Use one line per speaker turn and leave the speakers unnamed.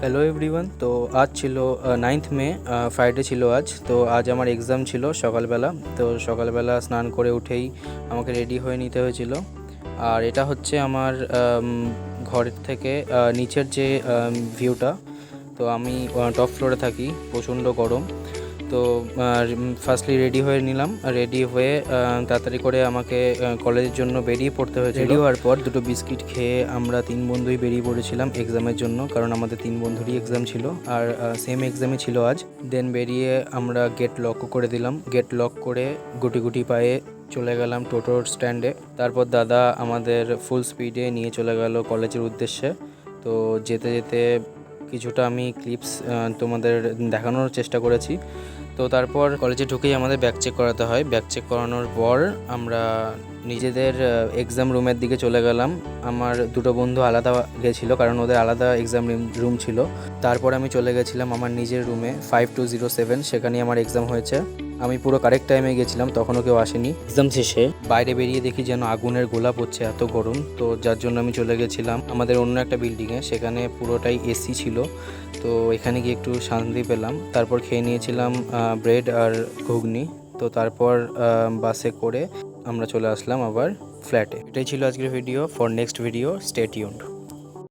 Hello everyone. তো আজ ছিল 9th মে, ফ্রাইডে ছিল আজ। তো আজ আমার এক্সাম ছিল সকালবেলা। তো সকালবেলা স্নান করে উঠেই আমাকে রেডি হয়ে নিতে হয়েছিল। আর এটা হচ্ছে আমার ঘরের থেকে নিচের যে ভিউটা। তো আমি টপ ফ্লোরে থাকি, প্রচণ্ড গরম। তো ফার্স্টলি রেডি হয়ে নিলাম। রেডি হয়ে তাড়াতাড়ি করে আমাকে কলেজের জন্য বেরিয়ে পড়তে হয়েছিল। রেডি হওয়ার পর দুটো বিস্কিট খেয়ে আমরা তিন বন্ধুই বেরিয়ে পড়েছিলাম এক্সামের জন্য, কারণ আমাদের তিন বন্ধুরই এক্সাম ছিল আর সেম এক্সামই ছিল আজ। দেন বেরিয়ে আমরা গেট লক করে দিলাম। গেট লক করে গুটি গুটি পায়ে চলে গেলাম টোটোর স্ট্যান্ডে। তারপর দাদা আমাদের ফুল স্পিডে নিয়ে চলে গেল কলেজের উদ্দেশ্যে। তো যেতে যেতে কিছুটা আমি ক্লিপস তোমাদের দেখানোর চেষ্টা করেছি। তো তারপর কলেজে ঢুকেই আমাদের ব্যাগ চেক করাতে হয়। ব্যাগ চেক করানোর পর আমরা নিজেদের এক্সাম রুমের দিকে চলে গেলাম। আমার দুটো বন্ধু আলাদা গেছিলো, কারণ ওদের আলাদা এক্সাম রুম ছিল। তারপর আমি চলে গেছিলাম আমার নিজের রুমে 5207, সেখানেই আমার এক্সাম হয়েছে। আমি পুরো কারেক্ট টাইমে গেছিলাম, তখনও কেউ আসেনি। এক্সাম শেষে বাইরে বেরিয়ে দেখি যেন আগুনের গোলা পড়ছে, এত গরম। তো যার জন্য আমি চলে গেছিলাম আমাদের অন্য একটা বিল্ডিংয়ে, সেখানে পুরোটাই এসি ছিল। তো এখানে গিয়ে একটু শান্তি পেলাম। তারপর খেয়ে নিয়েছিলাম ব্রেড আর ঘুগনি। তো তারপর বাসে করে আমরা চলে আসলাম আবার ফ্ল্যাটে। এটাই ছিল আজকের video. For next video stay tuned.